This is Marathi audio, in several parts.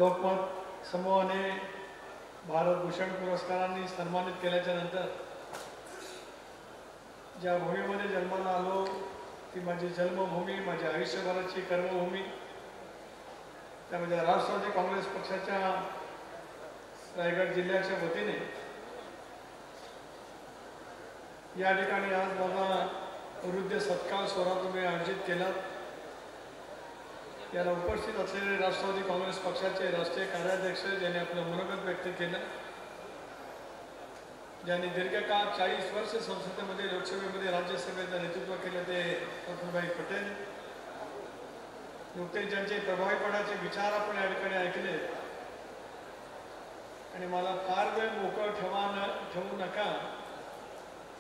लोकमत समूहाने भारतभूषण पुरस्कारांनी सन्मानित केल्याच्या नंतर ज्या भूमीमध्ये जन्माला आलो ती माझी जन्मभूमी, माझी आयुष्यभराची कर्मभूमी, त्यामध्ये राष्ट्रवादी काँग्रेस पक्षाच्या रायगड जिल्ह्याच्या वतीने या ठिकाणी आज माझा वृद्ध सत्कार सोहळा तुम्ही आयोजित केला। याला उपस्थित असलेले राष्ट्रवादी काँग्रेस पक्षाचे राष्ट्रीय कार्याध्यक्ष ज्यांनी आपलं मनोगत व्यक्त केलं, ज्यांनी दीर्घकाळ 40 वर्ष संसदेमध्ये, लोकसभेमध्ये, राज्यसभेचं नेतृत्व केलं ते प्रफुल्लभाई पटेल, नुकतेच ज्यांचे प्रभावीपणाचे विचार आपण या ठिकाणी ऐकले आणि मला फार वेळ मोकळ ठेवू नका,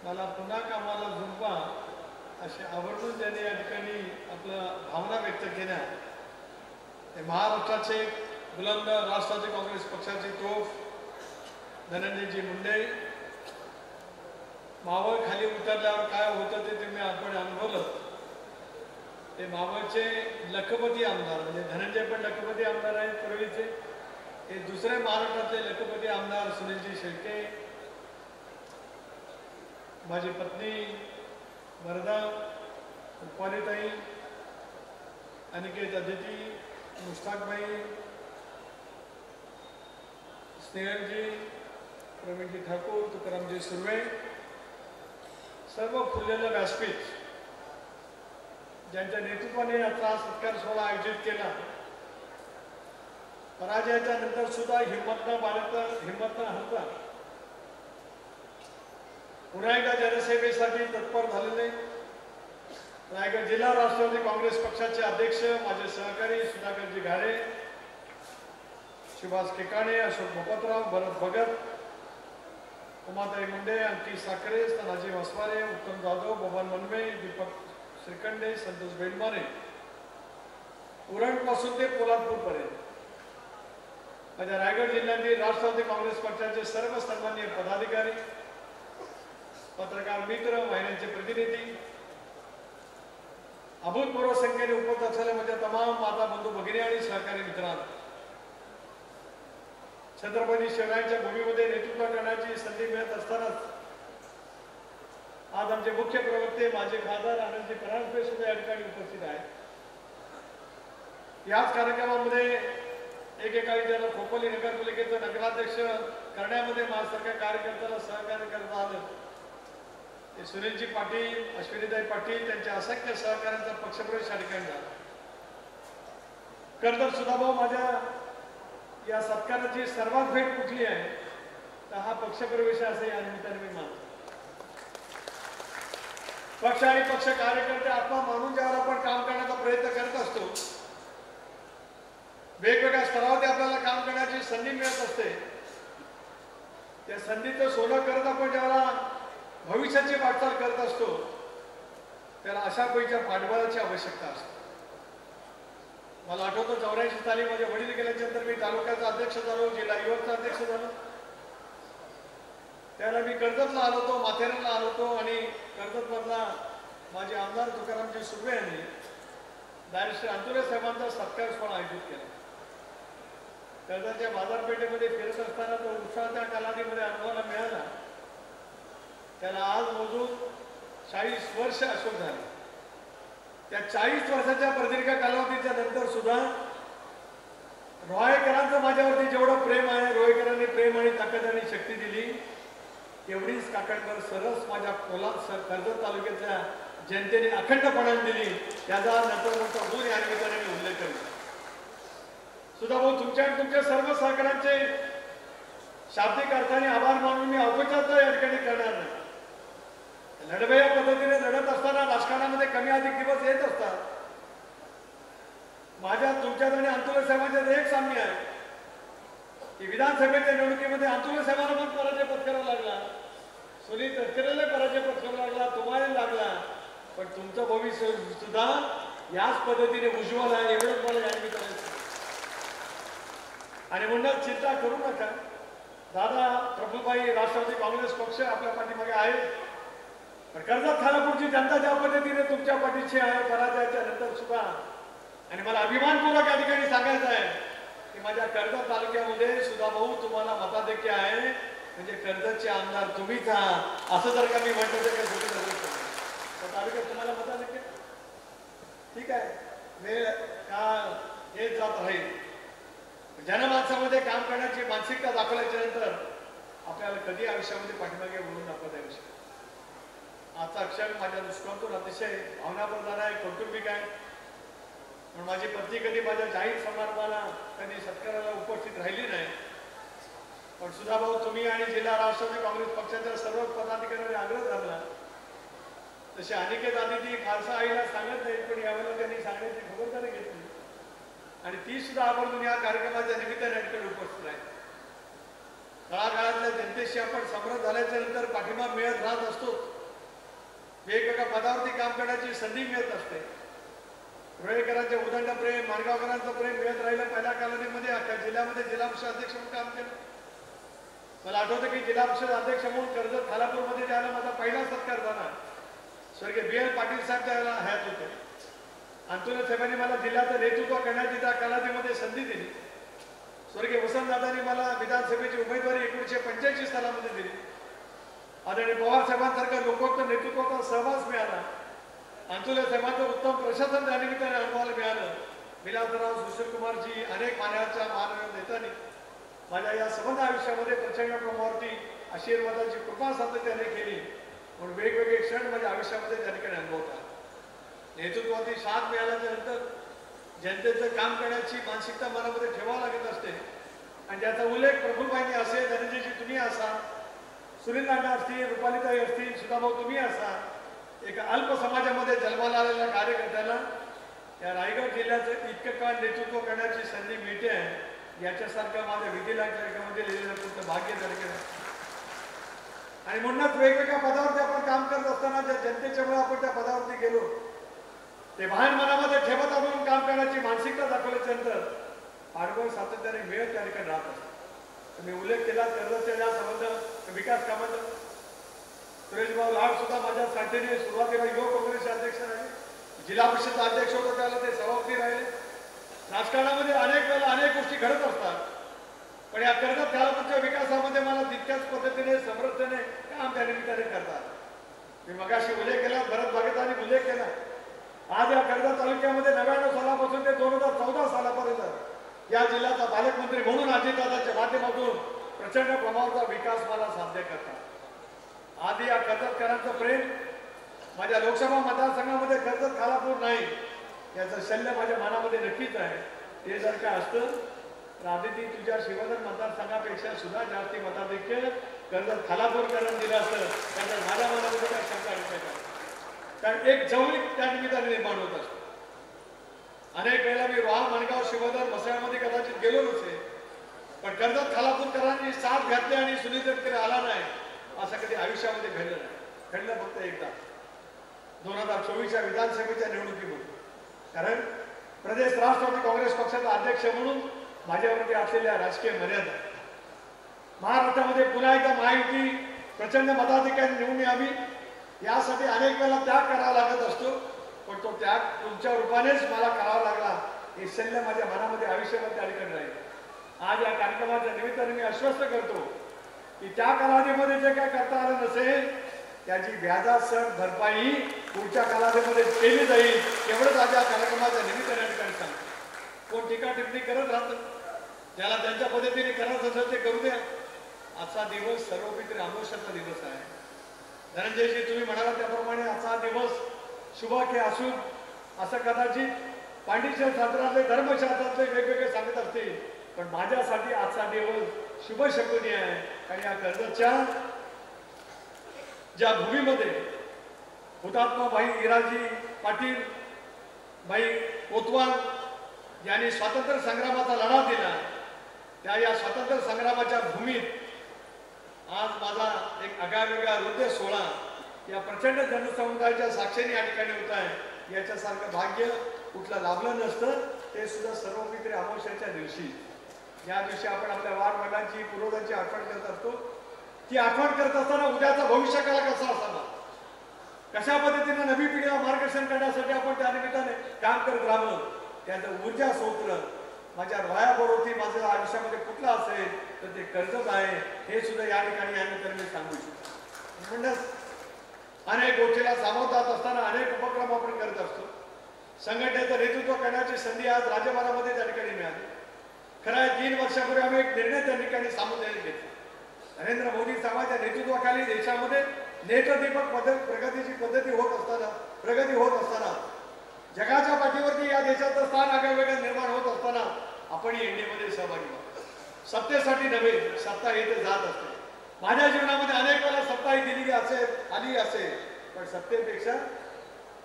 मला पुन्हा कामाला झुंपा असे आवर्जून ज्यांनी या ठिकाणी आपलं भावना व्यक्त केल्या, ते महाराष्ट्राचे बुलंद राष्ट्रवादी काँग्रेस पक्षाचे तोफ धनंजयजी मुंडे। मावळ खाली उतरल्यावर काय होतं ते तुम्ही आपण अनुभवलं। ते मावळचे लखपती आमदार, म्हणजे धनंजय पण लखपती आमदार आहेत पूर्वीचे, हे दुसरे महाराष्ट्रातले लखपती आमदार सुनीलजी शेळके, माझी पत्नी वरदा, रुपालीताई, अनिकेत अदिती, मुश्ताकबाई, स्नेहलजी, प्रवीणजी ठाकूर, तुकारामजी सुर्वे, सर्व फुललेलं व्यासपीठ ज्यांच्या नेतृत्वाने याचा सत्कार सोहळा आयोजित केला। पराजयाच्या नंतर सुद्धा हिंमत न हरता पुन्हा एकदा जनसेवेसाठी तत्पर झालेले रायगड जिल्हा राष्ट्रवादी काँग्रेस पक्षाचे अध्यक्ष, माझे सहकारी सुधाकरजी घारे, सुभाष केकाणे, अशोक भोपतराव, भरत भगत, उमाताई मुंडे, अंकित साखरे, नाजीम अस्वारे, उत्तम जाधव, बबन मनवे, दीपक श्रीखंडे, संतोष बेलमारे, उरणपासून ते पोलादपूरपर्यंत माझ्या रायगड जिल्ह्यातील राष्ट्रवादी काँग्रेस पक्षाचे सर्व सन्माननीय पदाधिकारी, पत्रकार मित्र, वाहिन्यांचे प्रतिनिधी, अभूतपूर्व संख्येने उपस्थित असलेल्या माझ्या तमाम माता बंधू भगिनी आणि सहकारी मित्रांनो, छत्रपती शिवरायांच्या भूमीमध्ये नेतृत्व करण्याची संधी मिळत असतानाच आज आमचे मुख्य प्रवक्ते माझे खासदार आनंदजी परांजपे सुद्धा या ठिकाणी उपस्थित आहेत। याच कार्यक्रमामध्ये एकेकाळी ज्याला खोपोली नगरपालिकेचं नगराध्यक्ष करण्यामध्ये माझ्यासारख्या कार्यकर्त्याला सहकार्य करत आलं ते सुनीलजी पाटील, अश्विनीताई पाटील, त्यांच्या असंख्य सहकार्यांचा पक्षप्रवेश या ठिकाणी झाला। खरं तर सुधाभाऊ, माझ्या या सत्काराची सर्वात भेट कुठली आहे तर हा पक्षप्रवेश असं या निमित्ताने मी मानतो। पक्ष आणि पक्ष कार्यकर्ते आत्मा मानून ज्यावर आपण काम करण्याचा प्रयत्न करत असतो, वेगवेगळ्या स्तरावरती आपल्याला काम करण्याची संधी मिळत असते, त्या संधीचं सोनं करत आपण ज्याला भविष्याची वाटचाल करत असतो त्याला अशा पैकीच्या पाठबळाची आवश्यकता असते। मला आठवतं 84 साली माझे वडील गेल्यानंतर मी तालुक्याचा अध्यक्ष झालो, जिल्हा युवकचा अध्यक्ष झालो, त्याला मी कर्जतला आलो होतो, माथेरानला आलो होतो आणि कर्जतमधला माझे आमदार तुकारामजी सुर्वे यांनी बॅरिस्टर अंतुले साहेबांचा सत्कार सोहळा आयोजित केला। कर्जतच्या बाजारपेठेमध्ये फिरत असताना तो उत्साह त्या कालावधीमध्ये अनुभवायला मिळाला। त्याला आज मोजून 40 वर्ष अशोक झाले। त्या 40 वर्षाच्या प्रदीर्घ कालावधीच्या नंतर सुद्धा रोहाळेकरांचं माझ्यावरती जेवढं प्रेम आहे, रोहाळेकरांनी प्रेम आणि ताकद आणि शक्ती दिली, तेवढीच काकणकर सरस माझ्या कर्जत तालुक्यातल्या जनतेने अखंडपणाने दिली, त्याचा नंतर गुण या निमित्ताने मी उल्लेख करेन। सुधाभाऊ, तुमच्या सर्व सहकाऱ्यांचे शाब्दिक अर्थाने आभार मानून मी औपचारिकता या ठिकाणी करणार नाही। लढवया पद्धतीने लढत असताना राजकारणामध्ये कमी अधिक दिवस येत असतात। माझ्या तुमच्यात आणि अंतुले साहेबांच्यात एक साम्य आहे की विधानसभेच्या निवडणुकीमध्ये अंतुले साहेबांना पण पराजय पत्करावा लागला, सुनील तटकरेला पराजय पत्करावा लागला, तुम्हाला लागला, पण तुमचं भविष्य सुद्धा याच पद्धतीने उज्ज्वल आहे एवढंच मला या निमित्ताने। आणि म्हणून चिंता करू नका, दादा प्रफुल्लभाई, राष्ट्रवादी काँग्रेस पक्ष आपल्या पाठीमागे आहे, पण कर्जत खानापूरची जनता ज्या पद्धतीने तुमच्या पाठीशी आहे पराजयाच्या नंतर सुद्धा, आणि मला अभिमानपूर्वक या ठिकाणी सांगायचं आहे की माझ्या कर्जत तालुक्यामध्ये सुधाभाऊ तुम्हाला मताधिक्य आहे, म्हणजे कर्जतचे आमदार तुम्हीच आहात असं जर का मी म्हणतो तर तालुक्यात तुम्हाला मताधिक्य ठीक आहे, वेळ काळ हेच जात राहील. जनमानसामध्ये काम करण्याची मानसिकता दाखवल्याच्या नंतर आपल्याला कधी आयुष्यामध्ये पाठीमागे बोलून दाखवता येऊ शकतो. आजचा क्षण माझ्या दृष्टिकोनातून अतिशय भावनाप्रधान आहे, कौटुंबिक आहे. पण माझी पत्नी कधी माझ्या जाहीर समारंभाला कधी सत्काराला उपस्थित राहिली नाही. पण सुधाभाऊ तुम्ही आणि जिल्हा राष्ट्रवादी काँग्रेस पक्षाच्या सर्व पदाधिकाऱ्यांनी आग्रह धरला. तसे अनिकेत आदिती खालसा आईला सांगत नाहीत, पण यावेळेला त्यांनी सांगण्याची खबरदारी घेतली आणि ती सुद्धा आवर्जून या कार्यक्रमाच्या निमित्ताने याकडे उपस्थित आहे. काळाकाळातल्या जनतेशी आपण समरस झाल्याच्या नंतर पाठिंबा मिळत राहत असतो. वेगवेगळ्या पदावरती काम करण्याची संधी मिळत असते. रोहेकरांचे उदंड प्रेम, माणगावकरांचं प्रेम मिळत राहिलं. पहिल्या कालावधीमध्ये अख्ख्या जिल्ह्यामध्ये जिल्हा परिषद अध्यक्ष म्हणून काम केलं. मला आठवतं की जिल्हा परिषद अध्यक्ष म्हणून कर्जत खालापूरमध्ये ज्याला माझा पहिला सत्कार झाला स्वर्गीय बी.एल. पाटील साहेब त्याला हयात होते. अंतुल साहेबांनी मला जिल्ह्याचं नेतृत्व करण्याची त्या कालावधीमध्ये संधी दिली. स्वर्गीय वसंतदादांनी मला विधानसभेची उमेदवारी 1985 सालामध्ये दिली. आदरणीय पवार साहेबांसारखं लोकोक्त नेतृत्वाचा सहवास मिळाला. अंतुल साहेबांचं उत्तम प्रशासन त्या निमित्ताने अनुभवायला मिळालं. विलासराव सुशीलकुमारजी अनेक मान्याच्या मानव नेत्यांनी माझ्या या संबंध आयुष्यामध्ये प्रचंड प्रमाणावरती आशीर्वादाची कृपा सातत्याने केली. म्हणून वेगवेगळे क्षण माझ्या आयुष्यामध्ये त्या ठिकाणी अनुभवतात. नेतृत्वाची साथ मिळाल्याच्या नंतर जनतेचं काम करण्याची मानसिकता मनामध्ये ठेवावं लागत असते आणि ज्याचा उल्लेख प्रफुल्लबाईंनी असेल, धनंजयजी तुम्ही असाल, सुनील दांडा असतील, रुपालीताई असतील, सुधाभाऊ तुम्ही असाल. एका अल्प समाजामध्ये जन्माला आलेल्या कार्यकर्त्याला या रायगड जिल्ह्याचं इतकं काळ नेतृत्व करण्याची संधी मिळते आहे, याच्यासारखं माझ्या विधीला कार्यक्रमामध्ये लिहिलेलं तुमचं भाग्य झालं. आणि म्हणूनच वेगवेगळ्या पदावरती आपण काम करत असताना ज्या जनतेच्यामुळे आपण त्या पदावरती गेलो ते भान मनामध्ये ठेवत आपण काम करण्याची मानसिकता दाखवल्याच्या नंतर पाठबळ सातत्याने वेळ त्या ठिकाणी राहत असतो. तुम्ही उल्लेख केला कर्जतच्या या संबंध विकास कामाचा. सुरेशभाऊ लाड सुद्धा माझ्या साथीने सुरुवातीला युवक काँग्रेसचे अध्यक्ष राहिले, जिल्हा परिषद अध्यक्ष होते त्याला ते सभापती राहिले. राजकारणामध्ये अनेक वेळेला अनेक गोष्टी घडत असतात, पण या कर्जत खालापूरच्या विकासामध्ये मला तितक्याच पद्धतीने समर्थने काम त्या निमित्ताने करतात. मी मगाशी उल्लेख केला, भरत बागेतांनी उल्लेख केला. आज या कर्जत तालुक्यामध्ये 99 सालापासून ते 2014 सालापर्यंत या जिल्ह्याचा पालकमंत्री म्हणून अजितदादांच्या माध्यमातून प्रचंड प्रमाणाचा विकास मला साध्य करतात. आधी या कर्जतकरांचं प्रेम माझ्या लोकसभा मतदारसंघामध्ये कर्जत खालापूर नाही याचं शल्य माझ्या मनामध्ये नक्कीच आहे. ते जर का असतं तर आदिती तुझ्या शिवधन मतदारसंघापेक्षा सुद्धा जास्ती मताधिक्य कर्जत खालापूरकरांना दिलं असतं. त्याचं माझ्या मनामध्ये काय शंका नाही, कारण एक जवळीक त्या निमित्ताने निर्माण होत असतो. अनेक वेळेला मी रोहा, माणगाव, शिवधन, मसाळ्यामध्ये कदाचित गेलो नसे, पण कर्जत खालापूरकरांनी साथ घातली आणि सुनील तटकरे आला नाही असं कधी आयुष्यामध्ये घडलं नाही. घडलं फक्त एकदा 2024च्या विधानसभेच्या निवडणुकीमध्ये. कारण प्रदेश राष्ट्रवादी काँग्रेस पक्षाचा अध्यक्ष म्हणून माझ्यावरती असलेल्या राजकीय मर्यादा, महाराष्ट्रामध्ये पुन्हा एकदा महायुती प्रचंड मताधिक्याने निवडून यावी यासाठी अनेक वेळेला त्याग करावा लागत असतो, पण तो त्याग तुमच्या रूपानेच मला करावा लागला हे शल्य माझ्या मनामध्ये आयुष्यामध्ये त्या ठिकाणी राहील. आज या कार्यक्रमाच्या निमित्ताने मी आश्वस्त करतो की त्या कालावधीमध्ये जे काय करता आलं नसेल त्याची व्याजासह भरपाई पुढच्या कालावधीमध्ये केली जाईल. एवढंच आज या कार्यक्रमाच्या निमित्ताने ठिकाणी सांगतो. कोण टीका टिप्पणी करत राहतं, ज्याला त्यांच्या पद्धतीने करायचं असेल ते करू द्या. आजचा दिवस सर्वपित्री अमावस्याचा दिवस आहे. धनंजयजी तुम्ही म्हणाला त्याप्रमाणे आजचा दिवस शुभ की अशुभ असं कदाचित पांडित्य शास्त्रातले धर्मशास्त्रातले वेगवेगळे सांगत असतील, पण माझ्यासाठी आजचा दिवस शुभ शकुनी आहे. आणि या कर्जतच्या ज्या भूमीमध्ये हुतात्मा भाई इराजी पाटील, भाई कोतवाल यांनी स्वातंत्र्य संग्रामाचा लढा दिला, त्या या स्वातंत्र्य संग्रामाच्या भूमीत आज माझा एक आगळावेगळा हृदय सोहळा या प्रचंड जनसमुदायाच्या साक्षीने या ठिकाणी होत आहे. याच्यासारखं भाग्य कुठलं लाभलं नसतं, ते सुद्धा सर्वपित्री अमावस्याच्या दिवशी. या दिवशी आपण आपल्या वारवडिलांची पूर्वजांची आठवण करत असतो. ती आठवण करत असताना उद्याचा भविष्यकाळ कसा असावा, कशा पद्धतीने नवी पिढीला मार्गदर्शन करण्यासाठी आपण त्या निमित्ताने काम करत राहावं, त्याचं ऊर्जा स्रोत माझ्या रोयाबरोबर माझं आयुष्यामध्ये कुठलं असेल तर ते कर्जत आहे, हे सुद्धा या ठिकाणी यानंतर मी सांगू इच्छितो. म्हणूनच अनेक गोष्टीला सामोरं जात असताना अनेक उपक्रम आपण करत असतो. संघटनेचं नेतृत्व करण्याची संधी आज राज्यभरामध्ये त्या ठिकाणी मिळाली. खरं आहे 3 वर्षापूर्वी आम्ही एक निर्णय त्या ठिकाणी सामुदायिक घेतला. नरेंद्र मोदी साहेबांच्या नेतृत्वाखाली देशामध्ये नेत्रदीपक प्रगतीची पद्धती होत असताना, प्रगती होत असताना, जगाच्या पाठीवरती या देशाचं स्थान आगळेवेगळं निर्माण होत असताना आपण एनडीएमध्ये सहभागी व्हा. सत्तेसाठी नव्हे, सत्ता येते जात असते. माझ्या जीवनामध्ये अनेक वेळा सत्ता ही दिली असेल, आली असेल, पण सत्तेपेक्षा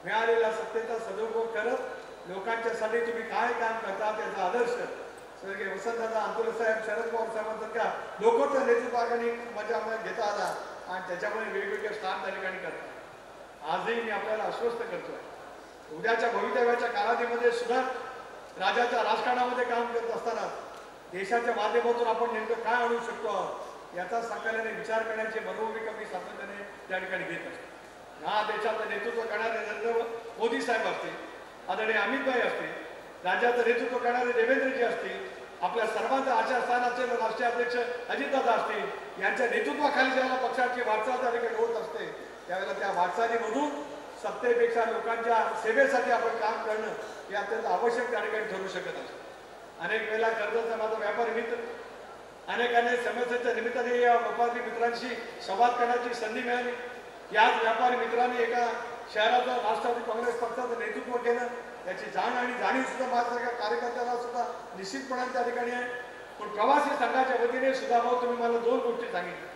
मिळालेल्या सत्तेचा सदुपयोग करत लोकांच्यासाठी तुम्ही काय काम करता त्याचा आदर्श स्वर्गीय वसंतदादा अंतुले साहेब, शरद पवार साहेबांसारख्या लोकांच्या नेतृत्वाखाली माझ्या घेता आला आणि त्याच्यामुळे वेगवेगळे स्थान त्या ठिकाणी करतात. आजही मी आपल्याला आश्वस्त करतोय, उद्याच्या भवितव्याच्या कालावधीमध्ये सुद्धा राज्याच्या राजकारणामध्ये काम करत असताना देशाच्या माध्यमातून आपण नेमकं काय आणू शकतो याचा साकल्याने विचार करण्याची मनोभूमिका मी सातत्याने त्या ठिकाणी घेत असतो. हा देशाचं नेतृत्व करणारे नरेंद्र मोदी साहेब असतील, आदरणीय अमितभाई असतील, राज्याचं नेतृत्व करणारे देवेंद्रजी असतील, आपल्या सर्वांचं आशास्थान असलेले राष्ट्रीय अध्यक्ष अजितदादा असतील, यांच्या नेतृत्वाखाली ज्यावेळेला पक्षाची वाटचाल त्या ठिकाणी होत असते त्यावेळेला त्या वाटचालीमधून सत्तेपेक्षा लोकांच्या सेवेसाठी आपण काम करणं हे अत्यंत आवश्यक त्या ठिकाणी ठरू शकत असतं. अनेक वेळेला कर्जतचा माझा व्यापारी मित्र, अनेक समस्येच्या निमित्ताने या व्यापारी मित्रांशी संवाद करण्याची संधी मिळाली. याच व्यापारी मित्रांनी एका शहराचं राष्ट्रवादी काँग्रेस पक्षाचं नेतृत्व केलं. त्याची जाण आणि जाणीव सुद्धा माझ्यासारख्या कार्यकर्त्याला सुद्धा निश्चितपणाने त्या ठिकाणी आहे. पण प्रवासी संघाच्या वतीने सुद्धा भाऊ तुम्ही मला 2 गोष्टी सांगितल्या.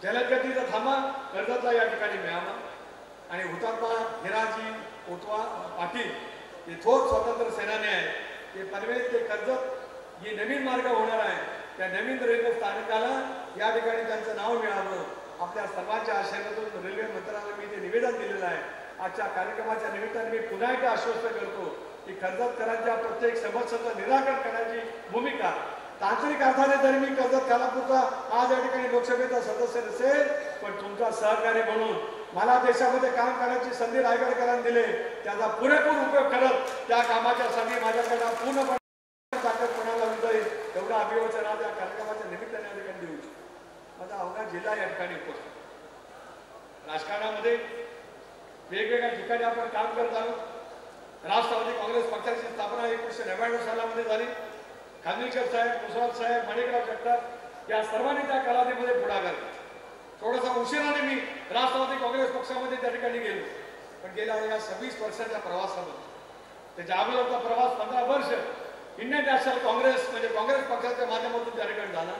जलदगतीचा थांबा कर्जतला या ठिकाणी मिळावा आणि हुतात्मा हिराजी कोतवा पाटील हे थोर स्वातंत्र्य सेनानी आहे, ते पनवेल ते कर्जत ही नवीन मार्ग होणार आहे, त्या नवीन रेल्वे स्थानकाला या ठिकाणी त्यांचं नाव मिळावं. आपल्या सर्वांच्या आशयातून रेल्वे मंत्र्यांना मी ते निवेदन दिलेलं आहे. आजच्या कार्यक्रमाच्या निमित्ताने मी पुन्हा एकदा आश्वस्त करतो की कर्जतकरांच्या प्रत्येक समस्येचं निराकरण करण्याची भूमिका तांत्रिक अर्थाने जरी मी कर्जत खालापूरचा आज या ठिकाणी लोकसभेचा सदस्य नसेल, पण तुमचा सहकारी म्हणून मला देशामध्ये काम करण्याची संधी रायगडकरांनी दिली, त्याचा पुरेपूर उपयोग करत त्या कामाच्या संधी माझ्याकडनं पूर्णपणे ताकद कोणाला जाईल एवढा अभिवाचन आज या कार्यक्रमाच्या निमित्ताने या ठिकाणी देऊ शकतो. माझा अवघा जिल्हा या ठिकाणी उपस्थित. राजकारणामध्ये वेगवेगळ्या ठिकाणी आपण काम करत आहोत. राष्ट्रवादी काँग्रेस पक्षाची स्थापना 1999 सालामध्ये झाली. खानविलकर साहेब, कुशवाल साहेब, माणिकराव जगताप या सर्वांनी त्या कालावधीमध्ये पुढाकार केला. थोडासा उशिराने मी राष्ट्रवादी काँग्रेस पक्षामध्ये त्या ठिकाणी गेलो, पण गेल्या या 26 वर्षाच्या प्रवासामध्ये त्याच्या अगोदरचा प्रवास 15 वर्ष इंडियन नॅशनल काँग्रेस म्हणजे काँग्रेस पक्षाच्या माध्यमातून त्या ठिकाणी झाला.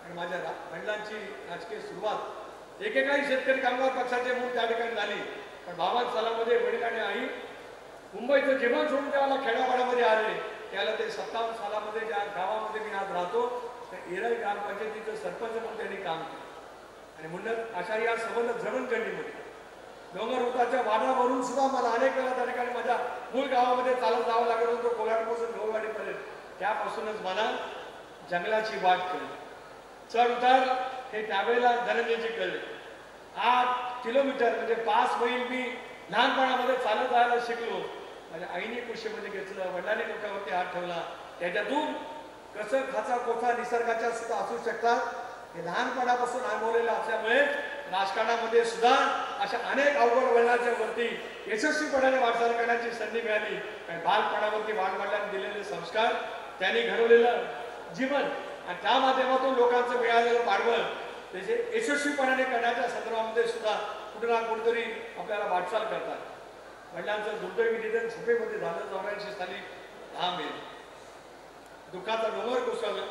आणि माझ्या वडिलांची राजकीय सुरुवात एकेकाळी शेतकरी कामगार पक्षाचे म्हणून त्या ठिकाणी झाली, पण 52 सालामध्ये वडील आणि आई मुंबईचं जीवन सोडून त्याला खेड्यापाड्यामध्ये आले. त्याला ते 57 सालामध्ये ज्या गावामध्ये मी आज राहतो त्या एरळ ग्रामपंचायतीचं सरपंच म्हणून त्यांनी काम केलं. आणि म्हणून अशा या संबंध जडणघडणीमध्ये डोंगरउतारच्या वादावरून सुद्धा मला अनेक वेळा त्या ठिकाणी माझ्या मूळ गावामध्ये चालत जावं लागत होतं, कोल्हापूरपासून गौवाडीपर्यंत. त्यापासूनच मला जंगलाची वाट कळली, चढ उतार हे त्यावेळेला धनंजयजी कळले. 8 किलोमीटर म्हणजे 5 मैल मी लहानपणामध्ये चालत जायला शिकलो. माझ्या आईने कुशीमध्ये घेतलं, वडिलांनी डोक्यावरती हात ठेवला. त्याच्यातून कसं खाचा कोथा निसर्गाच्या सुद्धा असू शकतात हे लहानपणापासून अनुभवलेलं असल्यामुळे राजकारणामध्ये सुद्धा अशा अनेक अवघड वळणाच्या वरती यशस्वीपणाने वाटचाल करण्याची संधी मिळाली. आणि बालपणावरती वडिलांनी दिलेले संस्कार, त्यांनी घडवलेलं जीवन आणि त्या माध्यमातून लोकांचं मिळालेलं पाठबळ त्याचे यशस्वीपणाने करण्याच्या संदर्भामध्ये सुद्धा कुठे ना कुठेतरी आपल्याला वाटचाल करतात. वडिलांचं दुर्दैवी निधन सभेमध्ये झालं 84 साली 10 मे. दुःखाचा डोंगर कोसळलं.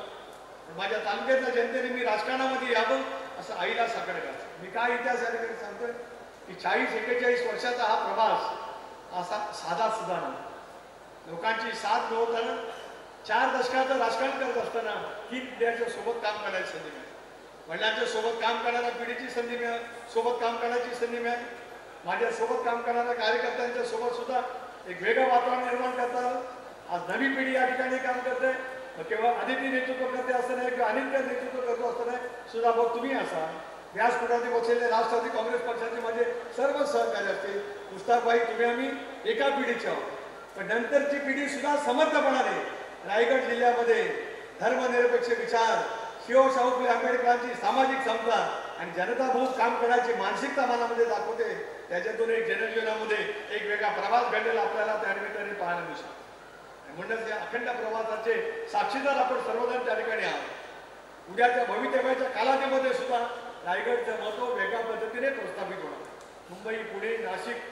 माझ्या तालुक्यातल्या जनतेने मी राजकारणामध्ये यावं असं आईला साकडं करायचं. मी काय इतिहास या ठिकाणी सांगतोय की 40-41 वर्षाचा हा प्रवास असा साधा सुद्धा नव्हता. लोकांची साथ मिळवताना 4 दशकाचं राजकारण करत असताना 3 पिढ्यांच्या सोबत काम करायची संधी मिळाली. वडिलांच्या सोबत काम करणाऱ्या पिढीची संधी मिळाली, सोबत काम करण्याची संधी मिळाली. माझ्या सोबत काम करणाऱ्या कार्यकर्त्यांच्या सोबत सुद्धा एक वेगळं वातावरण निर्माण करता आलं. आज नवी पिढी या ठिकाणी काम करते. केवळ आदिती नेतृत्व करते असं नाही किंवा अनित्य नेतृत्व करतो असं नाही. सुद्धा भाऊ तुम्ही असा व्यासपीठावरती बसलेले राष्ट्रवादी काँग्रेस पक्षाचे माझे सर्व सहकारी असतील. मुस्ताफभाई तुम्ही आम्ही एका पिढीचे आहोत, पण नंतरची पिढी सुद्धा समर्थपणाने रायगड जिल्ह्यामध्ये धर्मनिरपेक्ष विचार, शिवशाहू फुले आंबेडकरांची सामाजिक समता आणि जनता भाऊ काम करण्याची मानसिकता मनामध्ये दाखवते. त्याच्यातून एक जनजीवनामध्ये एक वेगळा प्रवास घडलेला आपल्याला त्या निमित्ताने पाहायला मिळू शकतो. म्हणूनच या अखंड प्रवासाचे साक्षीदार आपण सर्वजण त्या ठिकाणी आहोत. उद्याच्या भवितव्याच्या कालावधीमध्ये सुद्धा रायगडचं महत्त्व वेगळ्या पद्धतीने प्रस्थापित होणार. मुंबई, पुणे, नाशिक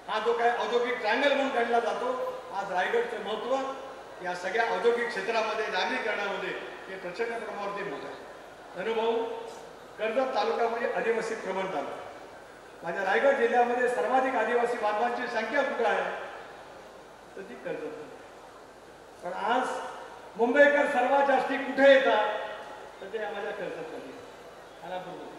हा जो काय औद्योगिक ट्रायंगल म्हणून काढला जातो, आज रायगडचं महत्त्व या सगळ्या औद्योगिक क्षेत्रामध्ये, नागरीकरणामध्ये हे प्रचंड प्रमाणावरती मोठं आहे. अनुभव कर्जत तालुका म्हणजे आदिवासी प्रबळ तालुका. माझ्या रायगड जिल्ह्यामध्ये सर्वाधिक आदिवासी बांधवांची संख्या कुठे आहे तर ती कर्जत. पण आज मुंबईकर सर्वात जास्ती कुठे येतात तर ते माझ्या कर्जतमध्ये, खानापूरमध्ये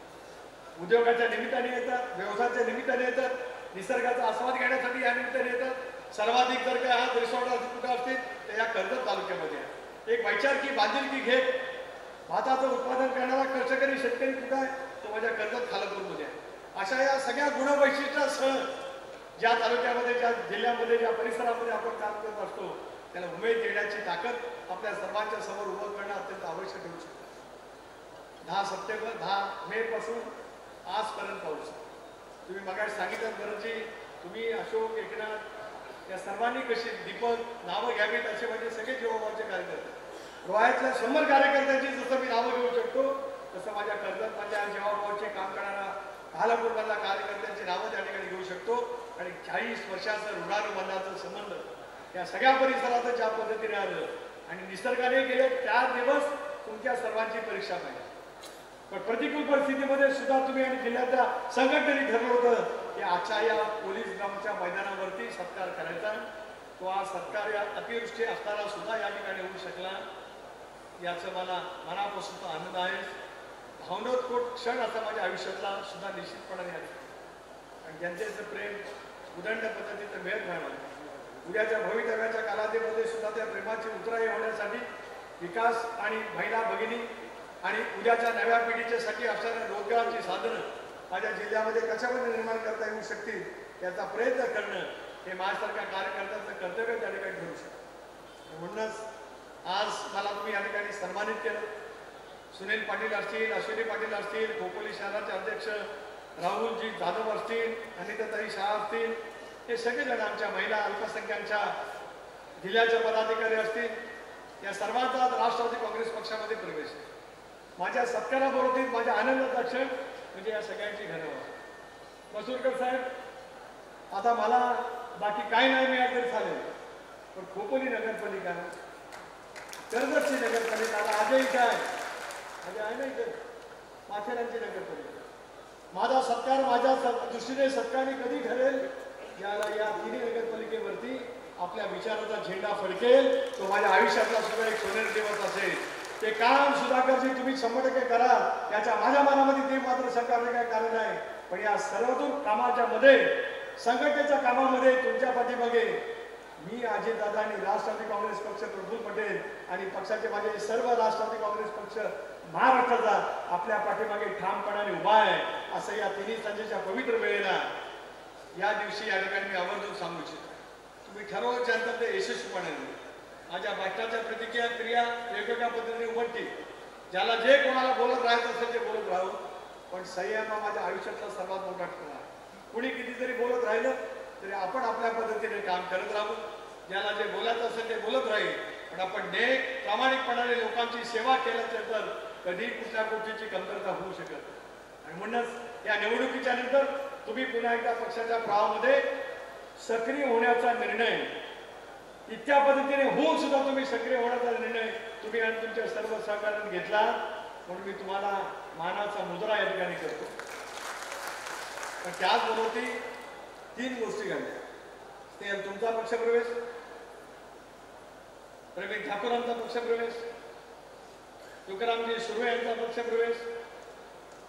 उद्योगाच्या निमित्ताने येतात, व्यवसायाच्या निमित्ताने येतात, निसर्गाचा आस्वाद घेण्यासाठी या निमित्ताने येतात. सर्वाधिक जर काय आज रिसॉर्ट कुठं असतील तर या कर्जत तालुक्यामध्ये आहे. एक वैचारिक बांधिलकी घेत भाताचं उत्पादन करणारा कष्टकरी शेतकरी कुठं आहे तो माझ्या कर्जत खानापूरमध्ये आहे. अशा या सगळ्या गुणवैशिष्ट्यासह ज्या तालुक्यामध्ये, ज्या जिल्ह्यामध्ये, ज्या परिसरामध्ये आपण काम करत असतो त्याला उमेद देण्याची ताकद आपल्या सर्वांच्या समोर उभं करणं अत्यंत आवश्यक होऊ शकतं. 10 सप्टेंबर 10 मे पासून आजपर्यंत पाऊस. तुम्ही मगाशी सांगितलं बरंजी, तुम्ही अशोक, एकनाथ या सर्वांनी कशी दीपक नावं घ्यावीत असे म्हणजे सगळे जीवाभावाचे कार्यकर्ते. रोहायच्या 100 कार्यकर्त्यांची जसं मी नावं घेऊ शकतो तसं माझ्या कर्जत माझ्या जीवाभावाचे काम करणारा खालापूरमधल्या कार्यकर्त्यांची नावं त्या ठिकाणी घेऊ शकतो. आणि 40 वर्षाचं ऋणानुबंधाचं संबंध या सगळ्या परिसरात ज्या पद्धतीने आलं आणि निसर्गाने गेले 4 दिवस तुमच्या सर्वांची परीक्षा पाहिजे. पण प्रतिकूल परिस्थितीमध्ये सुद्धा तुम्ही आणि जिल्ह्याच्या संघटनेने ठरलं होतं की आजच्या या पोलीस ग्रामच्या मैदानावरती सत्कार करायचा. तो आज सत्कार या अतिवृष्टी असताना सुद्धा या ठिकाणी होऊ शकला, याचं मला मनापासून आनंद आहे. भावनात्मक क्षण असा माझ्या आयुष्यातला सुद्धा निश्चितपणाने आहे. आणि जनतेचं प्रेम उदंड पद्धतीचं मिळत राहणार. उद्याच्या भवितव्याच्या कालावधीमध्ये सुद्धा त्या प्रेमाची उतराई होण्यासाठी विकास आणि महिला भगिनी आणि उद्याच्या नव्या पिढीच्यासाठी असणाऱ्या रोजगाराची साधनं माझ्या जिल्ह्यामध्ये कशामध्ये निर्माण करता येऊ शकतील याचा प्रयत्न करणं हे माझ्यासारख्या कार्यकर्त्यांचं कर्तव्य त्या ठिकाणी ठरू शकतं. म्हणूनच आज मला तुम्ही या ठिकाणी सन्मानित केलं. सुनील पाटील असतील, अश्विनी पाटील असतील, खोपोली शहराचे अध्यक्ष राहुलजी जाधव असतील, अनिताताई शाह असतील, हे सगळेजण आमच्या महिला अल्पसंख्याकांच्या जिल्ह्याचे पदाधिकारी असतील, या सर्वांचा राष्ट्रवादी काँग्रेस पक्षामध्ये प्रवेश आहे. माझ्या सत्काराबरोबर माझ्या आनंदाचा क्षण म्हणजे या सगळ्यांची घरं. मसूरकर साहेब, आता मला बाकी काय नाही मिळालं तरी चालेल, पण खोपोली नगरपालिका, कर्जतची नगरपालिका आजही काय म्हणजे आहे नाही तर माथेरानची नगरपालिका. माझा सत्कार माझ्या दृष्टीने सत्कारने कधी ठरेल ज्याला या तिन्ही नगरपालिकेवरती आपल्या विचाराचा झेंडा फडकेल, तो माझ्या आयुष्यातला सुद्धा एक सोनेरी दिवस असेल. ते काम सुधाकरजी तुम्ही 100% करा, याच्या माझ्या मनामध्ये ते मात्र सरकारने काय कारण आहे. पण या सर्वतून कामाच्या मध्ये, संघटनेच्या कामामध्ये तुमच्या पाठीमागे मी अजितदादा आणि राष्ट्रवादी काँग्रेस पक्ष प्रफुल्ल पटेल आणि पक्षाचे माझे सर्व राष्ट्रवादी काँग्रेस पक्ष महाराष्ट्राचा आपल्या पाठीमागे ठामपणाने उभा आहे. असं या तिन्ही संजेच्या पवित्र वेळेला या दिवशी या ठिकाणी मी आवर्जून सांगू इच्छितो. तुम्ही ठरवल्यानंतर ते यशस्वीपणे माझ्या भाषणाच्या प्रतिक्रिया क्रिया वेगवेगळ्या पद्धतीने उमटतील. ज्याला जे कोणाला बोलत राहायचं असेल ते बोलत राहू, पण संयम हा माझ्या आयुष्यातला सर्वात मोठा ठिकाण आहे. कुणी किती जरी बोलत राहिलं तरी आपण आपल्या पद्धतीने काम करत राहू. ज्याला जे बोलायचं असेल ते बोलत राहील, पण आपण नेक प्रामाणिकपणाने लोकांची सेवा केल्याच्या तर कधी कुठल्या गोष्टीची कमतरता होऊ शकत नाही. आणि म्हणूनच या निवडणुकीच्या नंतर तुम्ही पुन्हा एकदा पक्षाच्या प्रवाहामध्ये सक्रिय होण्याचा निर्णय, इतक्या पद्धतीने होऊन सुद्धा तुम्ही सक्रिय होण्याचा निर्णय तुम्ही आणि तुमच्या सर्व सहकार्याने घेतला, म्हणून मी तुम्हाला मानाचा मुद्रा या ठिकाणी करतो. पण त्याचबरोबर 3 गोष्टी घडल्या. ते तुमचा पक्षप्रवेश, प्रवीण ठाकूरांचा पक्षप्रवेश, तुकारामजी सुर्वे यांचा पक्षप्रवेश,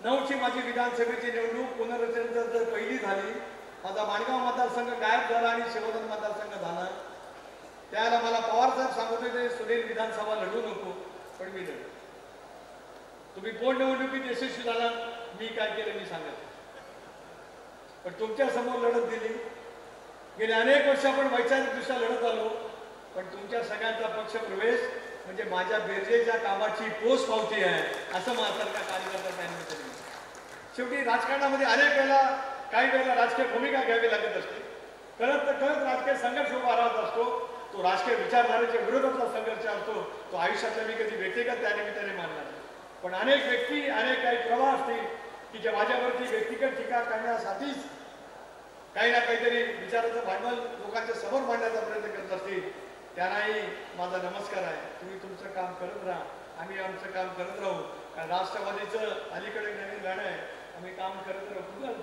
9ची माझी विधानसभेची निवडणूक पुनर्रचना जर पहिली झाली, माझा माणगाव मतदारसंघ गायब झाला आणि शिवधन मतदारसंघ झाला. त्याला मला पवार साहेब सांगत होते सुनील विधानसभा लढू नको, पण मी लढलो. तुम्ही पोटनिवडणुकीत यशस्वी झाला, मी काय केलं मी सांगत, पण तुमच्या समोर लढत दिली. गेले अनेक वर्ष आपण वैचारिकदृष्ट्या लढत आलो, पण तुमच्या सगळ्यांचा पक्ष प्रवेश म्हणजे माझ्या बेरजेच्या कामाची पोचपावती आहे असं माझ्यासारखा कार्यकर्ता त्यांनी. शेवटी राजकारणामध्ये अनेक वेळेला काही वेळेला राजकीय भूमिका घ्यावी लागत असते. कळत राजकीय संघर्ष उभा राहत असतो. तो राजकीय विचारधारेच्या विरोधातला संघर्ष असतो. तो आयुष्यातला मी कधी व्यक्तिगत त्यानिमित्ताने मानला नाही. पण अनेक व्यक्ती अनेक काही प्रवाह असतील की जे माझ्यावरती व्यक्तिगत टीका करण्यासाठीच काही ना काहीतरी विचाराचं भांडवल लोकांच्या समोर मांडण्याचा प्रयत्न करत असतील. त्यांनाही माझा नमस्कार आहे. तुम्ही तुमचं काम करत राहा, आम्ही आमचं काम करत राहू. कारण राष्ट्रवादीचं अलीकडे नवीन गाणं आहे, आम्ही काम करत राहू.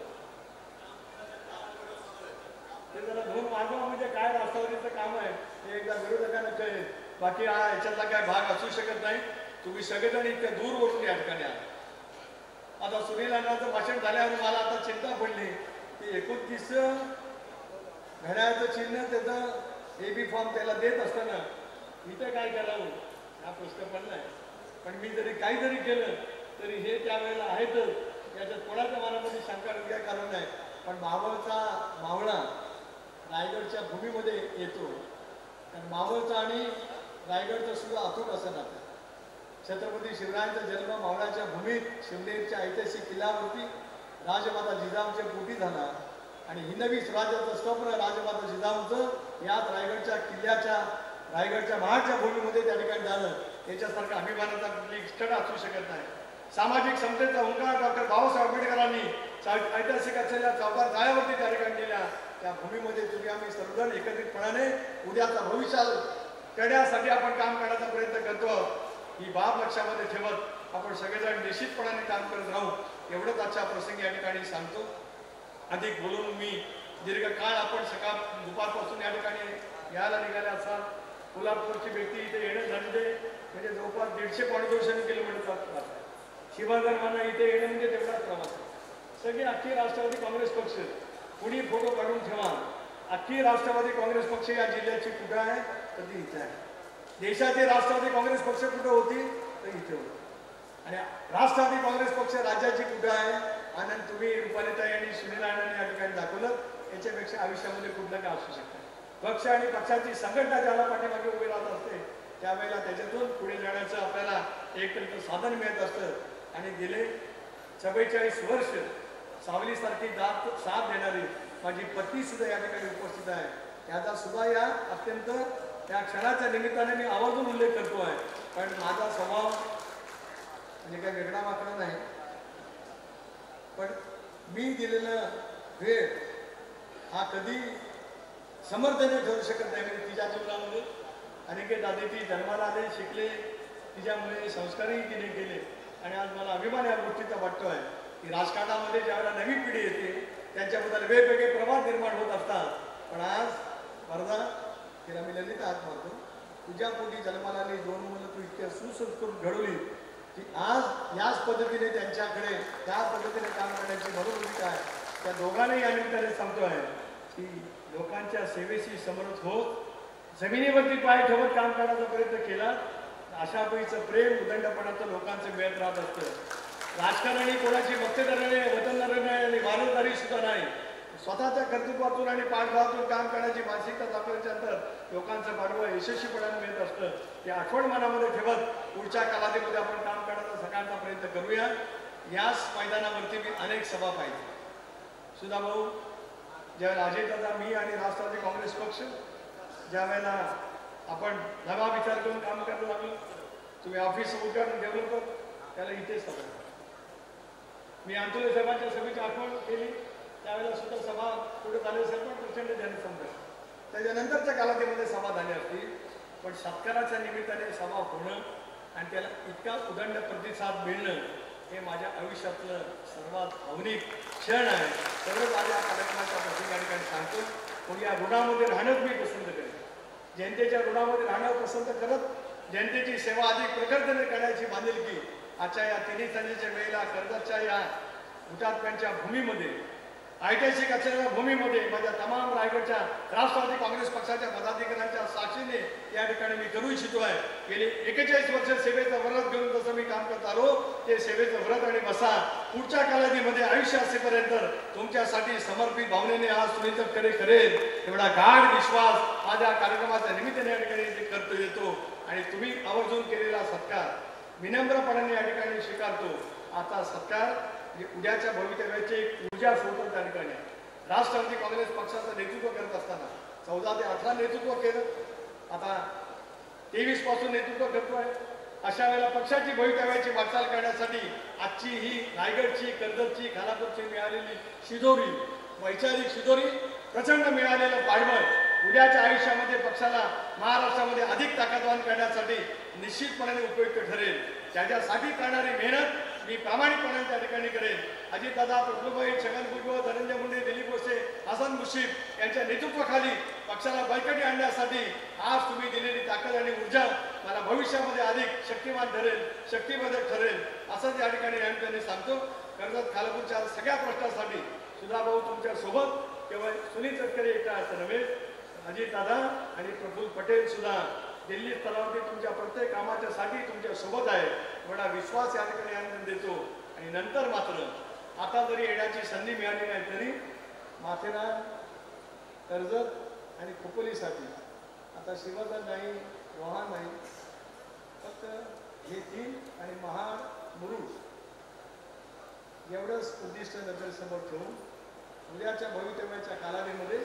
ते जरा धूम मागवा म्हणजे काय राष्ट्रवादीचं काम आहे हे एकदा विरोधकांना कळेल. बाकी हा याच्यातला काय भाग असू शकत नाही. तुम्ही सगळेजण इतक्या दूरवरून या ठिकाणी आहात. आता सुनील अण्णांचं भाषण झाल्यावर मला आता चिंता पडली की 29 घड्याळाचं चिन्ह त्याचं AB फॉर्म त्याला देत असताना इथं काय करावं हा प्रश्न पडलाय. पण मी जरी काही जरी केलं तरी हे त्यावेळेला आहेतच. याच्यात कोणाच्या मनामध्ये शंका काय कारण नाही. पण मावळचा मावळा रायगडच्या भूमीमध्ये येतो. कारण मावळचा आणि रायगडचं सुद्धा अतूट असं नातं. छत्रपती शिवरायांचा जन्म मावळाच्या भूमीत शिवनेरच्या ऐतिहासिक किल्ल्यावरती राजमाता जिजाऊच्या पोटी झाला आणि हिंदवी स्वराज्याचं स्वप्न राजमाता जिजाऊचं याच रायगडच्या किल्ल्याच्या रायगडच्या महाडच्या भूमीमध्ये त्या ठिकाणी झालं. याच्यासारखा अभिमानाचा कुठली क्षण असू शकत नाही. सामाजिक समतेचा हुंकार डॉक्टर बाबासाहेब आंबेडकरांनी ऐतिहासिक असलेल्या चौकार जाळ्यावरती त्या ठिकाणी दिल्या. त्या भूमीमध्ये तुम्ही आम्ही सर्वजण एकत्रितपणाने उद्याचा भविष्यात करण्यासाठी आपण काम करण्याचा प्रयत्न करतो. ही बाब लक्षामध्ये ठेवत आपण सगळेजण निश्चितपणाने काम करत राहू एवढंच आजच्या प्रसंगी या ठिकाणी सांगतो. अधिक बोलून मी दीर्घकाळ आपण सकाळ दुपारपासून या ठिकाणी यायला निघाले असाल. कोल्हापूरची व्यक्ती इथे येणं झाले म्हणजे जवळपास 150-150 किलोमीटरचा प्रवास आहे. शिवाधर्मांना इथे येणं म्हणजे तेवढाच प्रवास आहे. सगळे अख्खी राष्ट्रवादी काँग्रेस पक्ष कुणी फोटो काढून ठेवा. अख्खी राष्ट्रवादी काँग्रेस पक्ष या जिल्ह्याची कुठं आहे तर ती इथे आहे. देशाची राष्ट्रवादी काँग्रेस पक्ष कुठं होती तर इथे होती. आणि राष्ट्रवादी काँग्रेस पक्ष राज्याची कुठं आहे आणि तुम्ही रुपालीताई आणि सुनील अण्णांनी या ठिकाणी दाखवलं. याच्यापेक्षा आयुष्यामध्ये कुठलं काय असू शकतं. पक्ष आणि पक्षाची संघटना ज्याला पाठीमागे उभी राहत असते त्यावेळेला त्याच्यातून पुढे जाण्याचं आपल्याला एक साधन मिळत असतं. आणि गेले 44 वर्ष सावलीसारखी साथ देणारी माझी पत्नी सुद्धा या ठिकाणी उपस्थित आहे. त्याचा सुद्धा या अत्यंत त्या क्षणाच्या निमित्ताने मी आवर्जून उल्लेख करतो आहे. पण माझा स्वभाव म्हणजे काही वेगळा वाकडा नाही. पण मी दिलेला वेळ हा कधी समर्थने ठरू शकत नाही. म्हणजे तिच्या जीवनामध्ये अनेक दादे ती जन्माला आले, शिकले, तिच्यामुळे संस्कारही तिने केले. आणि आज मला अभिमान या गोष्टीचा वाटतो आहे की राजकारणामध्ये ज्यावेळेला नवी पिढी येते त्यांच्याबद्दल वेगवेगळे प्रभाव निर्माण होत असतात. पण आज वरदा तिला मी ललिता हात मारतो. तुझ्या पोटी जन्माला आली 2 मुलं तू इतक्या सुसंस्कृत घडवली की आज याच पद्धतीने त्यांच्याकडे त्या पद्धतीने काम करण्याची मनोवृत्ती आहे. त्या दोघांनाही या निमित्ताने सांगतो आहे की लोकांच्या सेवेशी समर्थ होत जमिनीवरती पाय ठेवत काम करण्याचा प्रयत्न केला. आशाबाईचं प्रेम उदंडपणाचं लोकांचं मिळत राहत असतं. राजकारणी कोणाची मक्तेदाराने वतनदाराने आणि वारसदारी सुद्धा नाही. स्वतःच्या कर्तृत्वातून आणि पाठबळातून काम करण्याची मानसिकता दाखवल्यानंतर लोकांचं पाठबळ यशस्वीपणाने मिळत असतं. ते आठवण मनामध्ये ठेवत पुढच्या कालावधीमध्ये आपण काम करण्याचा सगळ्यांचा प्रयत्न करूया. याच मैदानावरती मी अनेक सभा पाहिजे. सुधा भाऊ ज्यावेळेला अजितदादा मी आणि राष्ट्रवादी काँग्रेस पक्ष ज्या वेळेला आपण नवा विचार करून काम करायला लागलो. तुम्ही ऑफिस उद्घाटन डेव्हलपर त्याला इथेच सभा मी अंतुले साहेबांच्या सभेची आठवण केली. त्यावेळेला सुद्धा सभा पुढे झाले असेल पण प्रचंड जनसंपर्क. त्याच्यानंतरच्या कालावधीमध्ये सभा झाल्या असतील. पण शेतकऱ्याच्या निमित्ताने सभा होणं आणि त्याला इतका उदंड प्रतिसाद मिळणं हे माझ्या आयुष्यातलं सर्वात भावनिक क्षण आहे. सर्वच आज या कार्यक्रमाच्या प्रसंगी सांगतो. पण या ऋणामध्ये राहणंच मी पसंत करेन. जनतेच्या ऋणामध्ये राहणं पसंत करत जनतेची सेवा अधिक प्रखरतेने करण्याची बांधिलकी आजच्या या तिन्ही संधीच्या वेळेला कर्जतच्या या हुतात्म्यांच्या भूमीमध्ये ऐतिहासिक असलेल्या भूमीमध्ये माझ्या तमाम रायगडच्या राष्ट्रवादी काँग्रेस पक्षाच्या पदाधिकाऱ्यांच्या साक्षीने या ठिकाणी मी करू इच्छितो आहे. गेली 41 वर्ष सेवेचं व्रत घेऊन जसं मी काम करत आलो ते सेवेचं व्रत आणि बसा पुढच्या कालावधीमध्ये आयुष्य असेपर्यंत तुमच्यासाठी समर्पित भावनेने आज सुनिश्चित करेल एवढा गाढ विश्वास माझ्या कार्यक्रमाच्या निमित्ताने या ठिकाणी करतो येतो आणि तुम्ही आवर्जून केलेला सत्कार विनम्रपणाने या ठिकाणी स्वीकारतो. आता सत्कार उद्याच्या भवितव्याची एक ऊर्जा स्रोत त्या ठिकाणी राष्ट्रवादी काँग्रेस पक्षाचं नेतृत्व करत असताना 14 ते 18 नेतृत्व केलं, आता 23 पासून नेतृत्व करतोय. अशा वेळेला पक्षाची भवितव्याची वाटचाल करण्यासाठी आजची ही रायगडची कर्जतची खानापूरची मिळालेली शिदोरी वैचारिक शिदोरी प्रचंड मिळालेलं पाठबळ उद्याच्या आयुष्यामध्ये पक्षाला महाराष्ट्रामध्ये अधिक ताकदवान करण्यासाठी निश्चितपणे उपयुक्त ठरेल. त्याच्यासाठी करणारी मेहनत मी प्रामाणिकपणे त्या ठिकाणी करेन. अजितदादा, प्रफुल्लभाई, छगन भुजबळ, धनंजय मुंडे, दिलीप वळसे, हसन मुश्रीफ यांच्या नेतृत्वाखाली पक्षाला बळकटी आणण्यासाठी आज तुम्ही दिलेली ताकद आणि ऊर्जा मला भविष्यामध्ये अधिक शक्तिमान ठरेल, शक्तिवर्धक ठरेल असं या ठिकाणी त्यांनी सांगतो. कर्जत खालापूरच्या सगळ्या प्रश्नासाठी सुधाभाऊ तुमच्या सोबत केवळ सुनील तटकरे एकटा असं नव्हे, अजितदादा आणि प्रफुल्ल पटेल सुद्धा दिल्ली स्तरावरती तुमच्या प्रत्येक कामाच्या साठी तुमच्या सोबत आहे एवढा विश्वास या ठिकाणी आनंद देतो. आणि नंतर मात्र आता जरी येण्याची संधी मिळाली नाही तरी माथेरान, कर्जत आणि खोपोलीसाठी आता शिवधन नाही, रोहा नाही, फक्त हे 3 आणि महाड, मुरुड एवढंच उद्दिष्ट नजरेसमोर ठेवून उद्याच्या भवितव्याच्या कालावधीमध्ये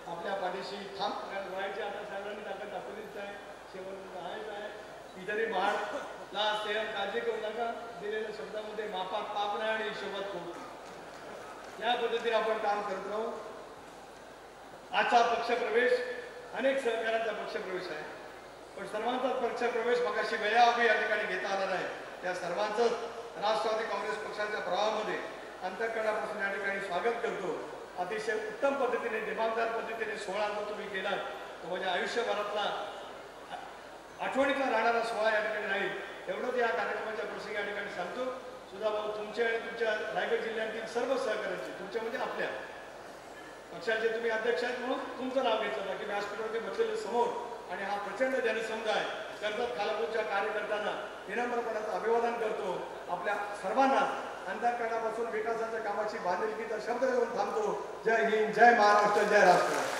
आपल्या पाठीशी ठाम व्हायची आता सर्वांनी ताकद दाखवलीच आहे. शेवट आहेच आहे. इतरही महाडला सेवा काळजी करू नका. दिलेल्या शब्दामध्ये मापात पाप नाही आणि हिशोबात खूप या पद्धतीने आपण काम करत राहू. आजचा पक्षप्रवेश अनेक सहकार्यांचा पक्षप्रवेश आहे, पण सर्वांचाच पक्षप्रवेश मगाशी वेळाअभावी या ठिकाणी घेता आला नाही. त्या सर्वांचंच राष्ट्रवादी काँग्रेस पक्षाच्या प्रवाहामध्ये अंतःकरणापासून या ठिकाणी स्वागत करतो. अतिशय उत्तम पद्धतीने दिमागदार पद्धतीने सोहळा जर तुम्ही केला तर माझ्या आयुष्यभरातला आठवणीतला राहणारा सोहळा या ठिकाणी राहील एवढंच या कार्यक्रमाच्या प्रसंगी या ठिकाणी सांगतो. सुधाभाऊ, तुमचे आणि तुमच्या रायगड जिल्ह्यातील सर्व सहकार्याचे तुमच्या म्हणजे आपल्या पक्षाचे तुम्ही अध्यक्ष आहेत म्हणून तुमचं नाव घेतलं बाकी व्यासपीठावरती बसलेलं समोर आणि हा प्रचंड जनसमुदाय कर्जत खालापूरच्या कार्यकर्त्यांना विनम्रपणाचं अभिवादन करतो. आपल्या सर्वांना अंतःकरणापासून विकासाच्या कामाची बांधिलकीचा शब्द देऊन थांबतो. जय हिंद, जय महाराष्ट्र, जय राष्ट्र.